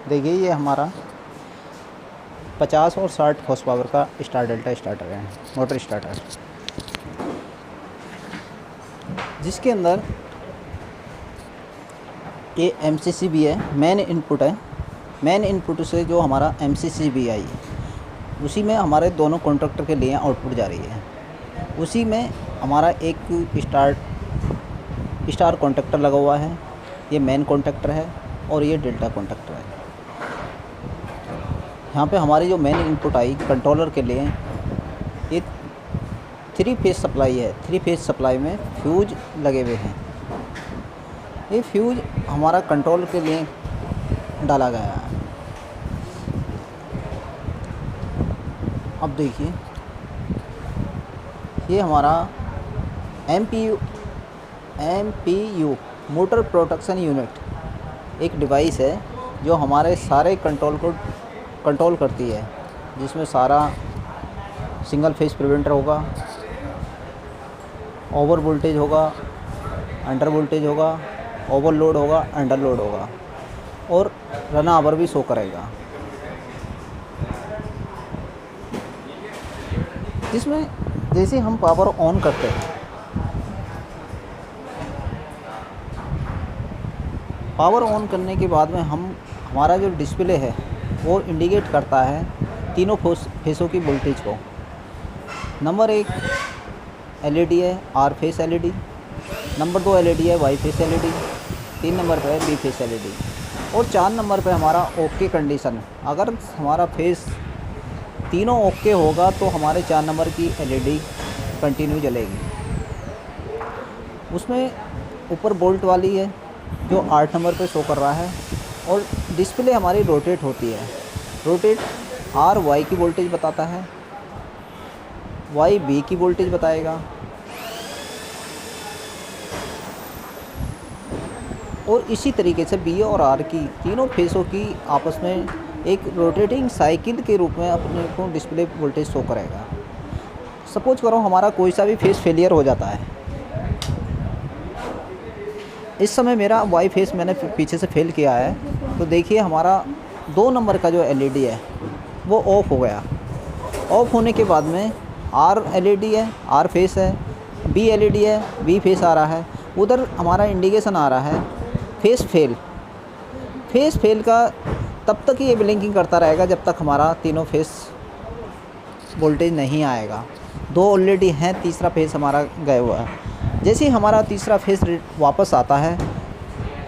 देखिए ये हमारा 50 और 60 हॉर्स पावर का स्टार डेल्टा स्टार्टर है, मोटर स्टार्टर, जिसके अंदर ये MCCB है, मेन इनपुट है। मेन इनपुट से जो हमारा MCCB आई है, उसी में हमारे दोनों कॉन्ट्रैक्टर के लिए आउटपुट जा रही है। उसी में हमारा एक स्टार कॉन्ट्रैक्टर लगा हुआ है, ये मेन कॉन्ट्रैक्टर है और ये डेल्टा कॉन्ट्रैक्टर है। यहाँ पे हमारी जो मेन इनपुट आई कंट्रोलर के लिए, ये 3 फेज सप्लाई है। 3 फेज सप्लाई में फ्यूज लगे हुए हैं। ये फ्यूज हमारा कंट्रोल के लिए डाला गया है। अब देखिए ये हमारा MPU मोटर प्रोटेक्शन यूनिट एक डिवाइस है जो हमारे सारे कंट्रोल को कंट्रोल करती है, जिसमें सारा सिंगल फेज प्रिवेंटर होगा, ओवर वोल्टेज होगा, अंडर वोल्टेज होगा, ओवरलोड होगा, अंडरलोड होगा और रन आवर भी शो करेगा। जिसमें जैसे हम पावर ऑन करते हैं, पावर ऑन करने के बाद में हमारा जो डिस्प्ले है वो इंडिकेट करता है तीनों फेसों की वोल्टेज को। नंबर 1 LED है, R face LED। Number 2 LED है, Y फेस LED। 3 नंबर पे है B फेस LED और 4 नंबर पे हमारा ओके कंडीशन। अगर हमारा फेस तीनों ओके होगा तो हमारे 4 नंबर की LED कंटिन्यू जलेगी। उसमें ऊपर बोल्ट वाली है जो 8 नंबर पे शो कर रहा है और डिस्प्ले हमारी रोटेट होती है। रोटेट R Y की वोल्टेज बताता है, Y B की वोल्टेज बताएगा और इसी तरीके से B और R की तीनों फेसों की आपस में एक रोटेटिंग साइकिल के रूप में अपने को डिस्प्ले वोल्टेज शो करेगा। सपोज करो हमारा कोई सा भी फेस फेलियर हो जाता है। इस समय मेरा Y फेस मैंने पीछे से फेल किया है, तो देखिए हमारा 2 नंबर का जो LED है वो ऑफ़ हो गया। ऑफ़ होने के बाद में R LED है, R फेस है, B LED है, B फेस आ रहा है। उधर हमारा इंडिकेशन आ रहा है फेस फेल। फेस फेल का तब तक ये ब्लिंकिंग करता रहेगा जब तक हमारा तीनों फेस वोल्टेज नहीं आएगा। 2 ऑलरेडी हैं, तीसरा फेस हमारा गया हुआ है। जैसे ही हमारा तीसरा फेस वापस आता है,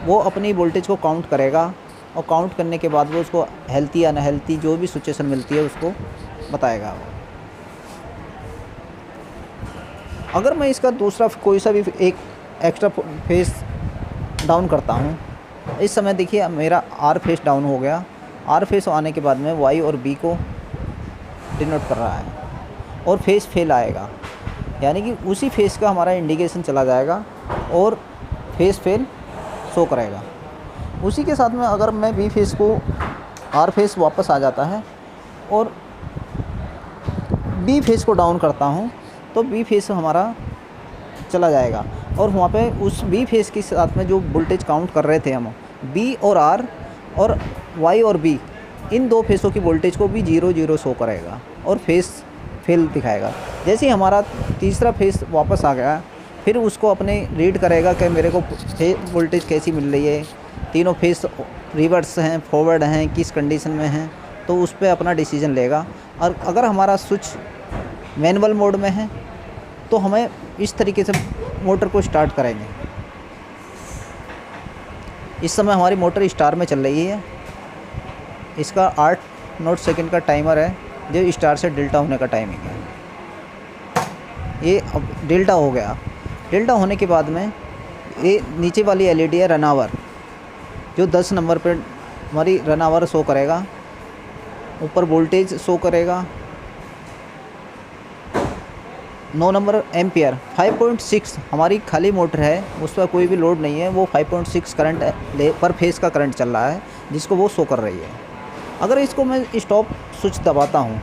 वो अपनी वोल्टेज को काउंट करेगा और काउंट करने के बाद वो उसको हेल्थी या अनहेल्थी जो भी सिचुएशन मिलती है उसको बताएगा। अगर मैं इसका दूसरा कोई सा भी एक एक्स्ट्रा फेस डाउन करता हूँ, इस समय देखिए मेरा R फेस डाउन हो गया। R फेस आने के बाद में Y और B को डिनोट कर रहा है और फेस फेल आएगा, यानी कि उसी फेस का हमारा इंडिकेशन चला जाएगा और फेस फेल शो करेगा। उसी के साथ में अगर मैं B फेस को R फेस वापस आ जाता है और B फेस को डाउन करता हूँ तो B फेस हमारा चला जाएगा और वहाँ पे उस B फेस के साथ में जो वोल्टेज काउंट कर रहे थे हम, B और R और Y और B, इन 2 फेसों की वोल्टेज को भी 0 शो करेगा और फेस फेल दिखाएगा। जैसे ही हमारा तीसरा फेस वापस आ गया, फिर उसको अपने रीड करेगा कि मेरे को वोल्टेज कैसी मिल रही है, तीनों फेस रिवर्स हैं, फॉरवर्ड हैं, किस कंडीशन में हैं, तो उस पर अपना डिसीजन लेगा। और अगर हमारा स्विच मैनुअल मोड में है तो हमें इस तरीके से मोटर को स्टार्ट करेंगे। इस समय हमारी मोटर स्टार में चल रही है। इसका 8 नॉट सेकंड का टाइमर है जो स्टार से डेल्टा होने का टाइमिंग है। ये अब डेल्टा हो गया। डेल्टा होने के बाद में ये नीचे वाली LED है रन आवर, जो 10 नंबर पर हमारी रन आवर शो करेगा। ऊपर वोल्टेज शो करेगा। 9 नंबर एम्पियर 5.6 हमारी खाली मोटर है, उस पर कोई भी लोड नहीं है। वो 5.6 करंट पर फेस का करंट चल रहा है जिसको वो शो कर रही है। अगर इसको मैं स्टॉप स्विच दबाता हूँ,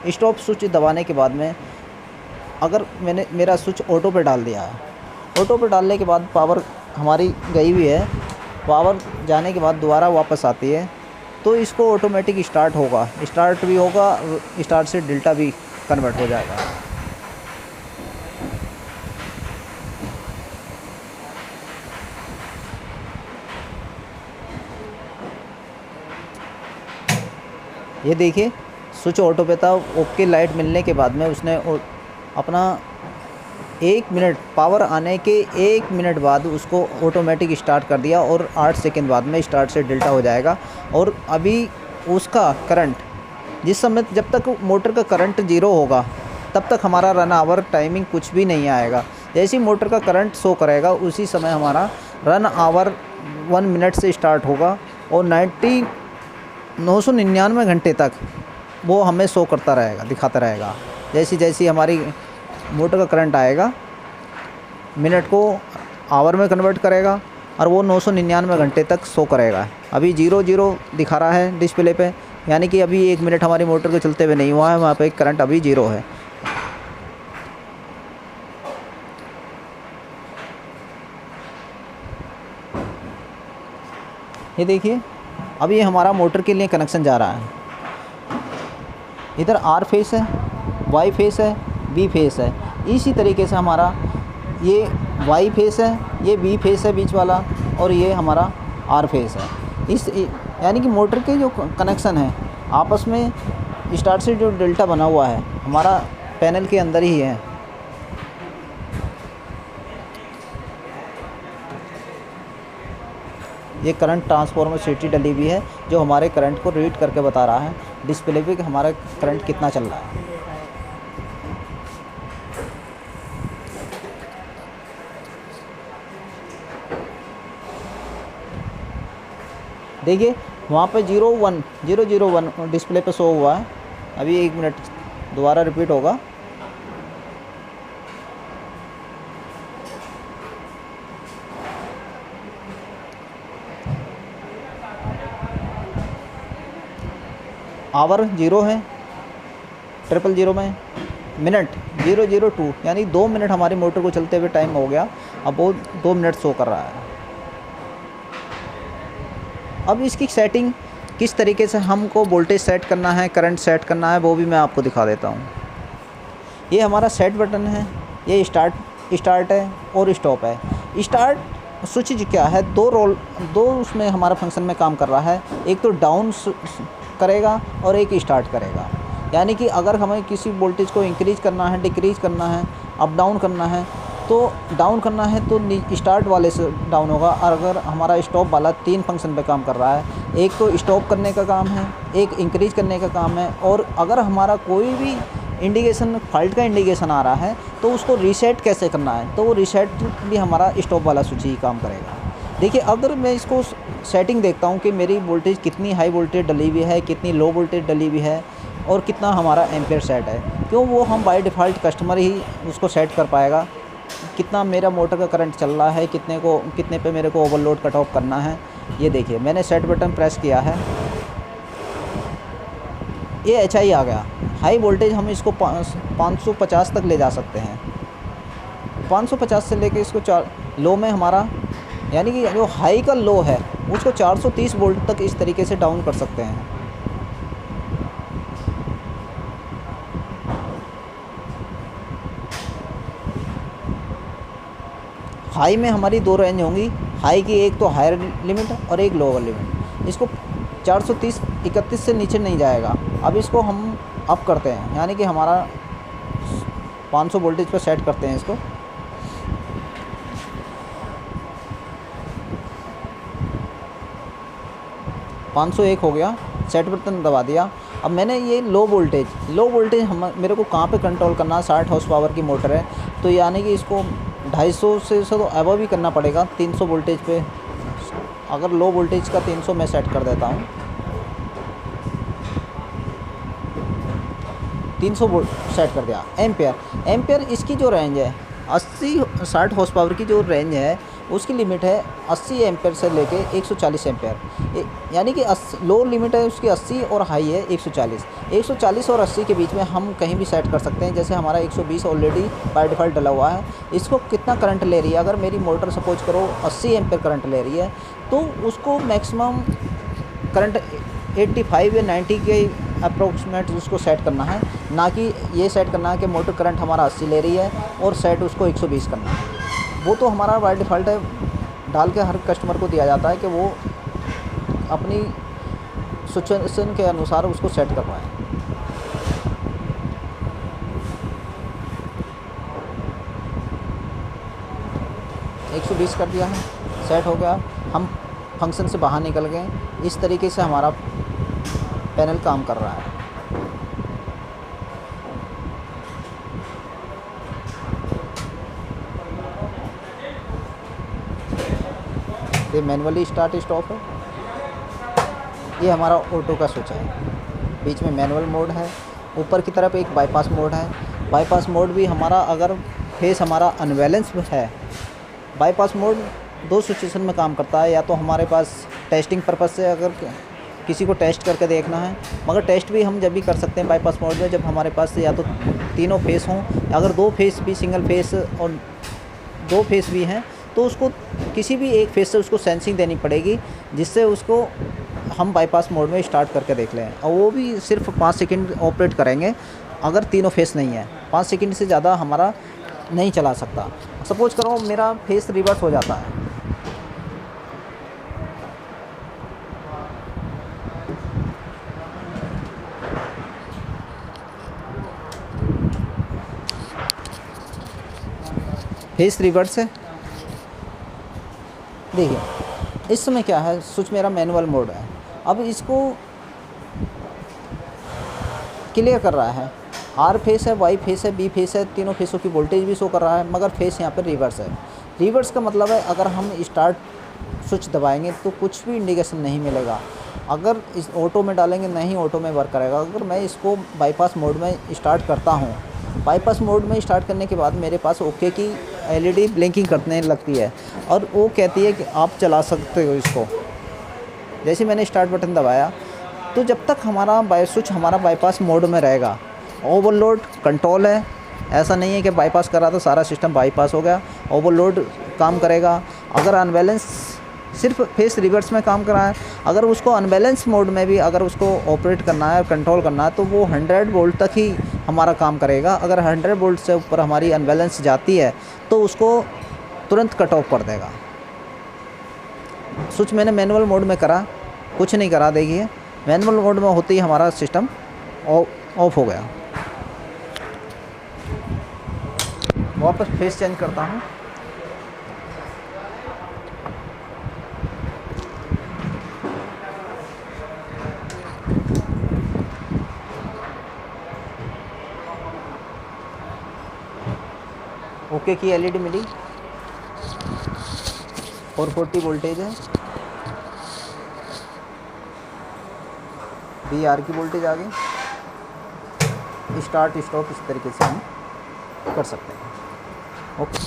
स्टॉप स्विच दबाने के बाद में अगर मैंने मेरा स्विच ऑटो पे डाल दिया है, ऑटो पे डालने के बाद पावर हमारी गई हुई है, पावर जाने के बाद दोबारा वापस आती है तो इसको ऑटोमेटिक स्टार्ट होगा, स्टार्ट भी होगा, स्टार्ट से डेल्टा भी कन्वर्ट हो जाएगा। ये देखिए स्विच ऑटो पे था, ओके लाइट मिलने के बाद में उसने अपना 1 मिनट पावर आने के 1 मिनट बाद उसको ऑटोमेटिक स्टार्ट कर दिया और 8 सेकंड बाद में स्टार्ट से डेल्टा हो जाएगा। और अभी उसका करंट जिस समय, जब तक मोटर का करंट 0 होगा तब तक हमारा रन आवर टाइमिंग कुछ भी नहीं आएगा। जैसे ही मोटर का करंट शो करेगा उसी समय हमारा रन आवर 1 मिनट से स्टार्ट होगा और 999 घंटे तक वो हमें शो करता रहेगा, दिखाता रहेगा। जैसी जैसी हमारी मोटर का करंट आएगा मिनट को आवर में कन्वर्ट करेगा और वो 999 घंटे तक शो करेगा। अभी 00 दिखा रहा है डिस्प्ले पे, यानी कि अभी 1 मिनट हमारी मोटर को चलते हुए नहीं हुआ है, वहाँ पे करंट अभी 0 है। ये देखिए अब ये हमारा मोटर के लिए कनेक्शन जा रहा है। इधर आर फेस है, वाई फेस है, बी फेस है। इसी तरीके से हमारा ये वाई फेस है, ये बी फेस है बीच वाला, और ये हमारा आर फेस है। इस यानी कि मोटर के जो कनेक्शन है आपस में स्टार्ट से जो डेल्टा बना हुआ है हमारा पैनल के अंदर ही है। ये करंट ट्रांसफार्मर सीटी डली हुई है जो हमारे करंट को रीड करके बता रहा है डिस्प्ले पे कि हमारा करंट कितना चल रहा है। देखिए वहाँ पे 001 डिस्प्ले पे शो हुआ है। अभी 1 मिनट दोबारा रिपीट होगा। आवर 0 है, 000 में, मिनट 002 यानी 2 मिनट हमारी मोटर को चलते हुए टाइम हो गया। अब वो 2 मिनट शो कर रहा है। अब इसकी सेटिंग किस तरीके से हमको वोल्टेज सेट करना है, करंट सेट करना है, वो भी मैं आपको दिखा देता हूँ। ये हमारा सेट बटन है, ये स्टार्ट है और स्टॉप है। स्टार्ट स्विच क्या है, दो उसमें हमारा फंक्शन में काम कर रहा है। एक तो डाउन करेगा और एक स्टार्ट करेगा। यानी कि अगर हमें किसी वोल्टेज को इंक्रीज करना है, डिक्रीज करना है, अप डाउन करना है, तो डाउन करना है तो स्टार्ट वाले से डाउन होगा। और अगर हमारा स्टॉप वाला 3 फंक्शन पे काम कर रहा है, एक तो स्टॉप करने का काम है, एक इंक्रीज करने का काम है, और अगर हमारा कोई भी इंडिकेशन फॉल्ट का इंडिकेशन आ रहा है तो उसको रीसेट कैसे करना है, तो वो रीसेट भी हमारा स्टॉप वाला स्विच ही काम करेगा। देखिए अगर मैं इसको सेटिंग देखता हूँ कि मेरी वोल्टेज कितनी हाई वोल्टेज डली हुई है, कितनी लो वोल्टेज डली हुई है और कितना हमारा एम्पेयर सेट है, क्यों वो हम बाय डिफ़ॉल्ट कस्टमर ही उसको सेट कर पाएगा। कितना मेरा मोटर का करंट चल रहा है, कितने पे मेरे को ओवरलोड कट ऑफ करना है। ये देखिए मैंने सेट बटन प्रेस किया है, ये HI आ गया। हाई वोल्टेज हम इसको 550 तक ले जा सकते हैं। 550 से लेके इसको लो में हमारा, यानी कि जो हाई का लो है उसको 430 वोल्ट तक इस तरीके से डाउन कर सकते हैं। हाई में हमारी 2 रेंज होंगी। हाई की एक तो हायर लिमिट और एक लोअर लिमिट। इसको 430-31 से नीचे नहीं जाएगा। अब इसको हम अप करते हैं, यानी कि हमारा 500 वोल्टेज पर सेट करते हैं इसको। पाँच 101 हो गया, सेट बटन दबा दिया। अब मैंने ये लो वोल्टेज मेरे को कहाँ पे कंट्रोल करना है। 60 हॉर्स पावर की मोटर है तो यानी कि इसको 250 से तो अबव ही करना पड़ेगा। 300 वोल्टेज पे, अगर लो वोल्टेज का 300 मैं सेट कर देता हूँ। 300 वोल्ट सेट कर दिया। एम्पेयर इसकी जो रेंज है 60 हॉर्स पावर की जो रेंज है उसकी लिमिट है 80 एम्पेयर से लेके 140 एम्पेयर। यानी कि लो लिमिट है उसकी 80 और हाई है 140। 140 और 80 के बीच में हम कहीं भी सेट कर सकते हैं। जैसे हमारा 120 ऑलरेडी बाय डिफ़ॉल्ट डला हुआ है। इसको कितना करंट ले रही है, अगर मेरी मोटर सपोज करो 80 एम्पेयर करंट ले रही है तो उसको मैक्सिमम करंट 85 या 90 के अप्रोक्सीमेट उसको सेट करना है, ना कि ये सेट करना है कि मोटर करंट हमारा 80 ले रही है और सेट उसको 120 करना है। वो तो हमारा बाय डिफ़ॉल्ट है, डाल के हर कस्टमर को दिया जाता है कि वो अपनी सिचुएशन के अनुसार उसको सेट करवाएं। एक 120 कर दिया है, सेट हो गया। हम फंक्शन से बाहर निकल गए। इस तरीके से हमारा पैनल काम कर रहा है। ये मैनुअली स्टार्ट स्टॉप है। ये हमारा ऑटो का स्विच है। बीच में मैनुअल मोड है। ऊपर की तरफ एक बाईपास मोड है। बाईपास मोड भी हमारा अगर फेस हमारा अनबैलेंस है, बाईपास मोड 2 सिचुएशन में काम करता है। या तो हमारे पास टेस्टिंग पर्पज़ से अगर किसी को टेस्ट करके देखना है, मगर टेस्ट भी हम जब भी कर सकते हैं बाईपास मोड में जब हमारे पास या तो तीनों फेस हों, अगर 2 फेस भी सिंगल फेस और 2 फेस भी हैं तो उसको किसी भी एक फेस से उसको सेंसिंग देनी पड़ेगी, जिससे उसको हम बाईपास मोड में स्टार्ट करके देख लें। और वो भी सिर्फ 5 सेकंड ऑपरेट करेंगे अगर तीनों फेस नहीं है। 5 सेकंड से ज़्यादा हमारा नहीं चला सकता। सपोज करो मेरा फेस रिवर्स हो जाता है, फेस रिवर्स है। देखिए इस समय क्या है, स्विच मेरा मैनुअल मोड है। अब इसको क्लियर कर रहा है। आर फेस है, वाई फेस है, बी फेस है, तीनों फेसों की वोल्टेज भी शो कर रहा है, मगर फेस यहाँ पर रिवर्स है। रिवर्स का मतलब है अगर हम स्टार्ट स्विच दबाएंगे तो कुछ भी इंडिकेशन नहीं मिलेगा। अगर इस ऑटो में डालेंगे नहीं ऑटो में वर्क करेगा। अगर मैं इसको बाईपास मोड में स्टार्ट करता हूँ, बाईपास मोड में स्टार्ट करने के बाद मेरे पास ओके की एलईडी ब्लिंकिंग करने लगती है और वो कहती है कि आप चला सकते हो इसको। जैसे मैंने स्टार्ट बटन दबाया तो जब तक हमारा स्विच हमारा बाईपास मोड में रहेगा, ओवरलोड कंट्रोल है। ऐसा नहीं है कि बाईपास करा तो सारा सिस्टम बाईपास हो गया, ओवरलोड काम करेगा। अगर अनबैलेंस सिर्फ फेस रिवर्स में काम कर रहा है, अगर उसको अनबैलेंस मोड में भी अगर उसको ऑपरेट करना है, कंट्रोल करना है, तो वो 100 वोल्ट तक ही हमारा काम करेगा। अगर 100 वोल्ट से ऊपर हमारी अनबैलेंस जाती है तो उसको तुरंत कट ऑफ कर देगा। स्विच मैंने मैनुअल मोड में करा, कुछ नहीं करा। देखिए मैनुअल मोड में होते ही हमारा सिस्टम ऑफ हो गया। वापस फेस चेंज करता हूँ। ओके की एलईडी मिली, 440 वोल्टेज है, VR की वोल्टेज आ गई। स्टार्ट स्टॉप इस तरीके से हम कर सकते हैं। ओके।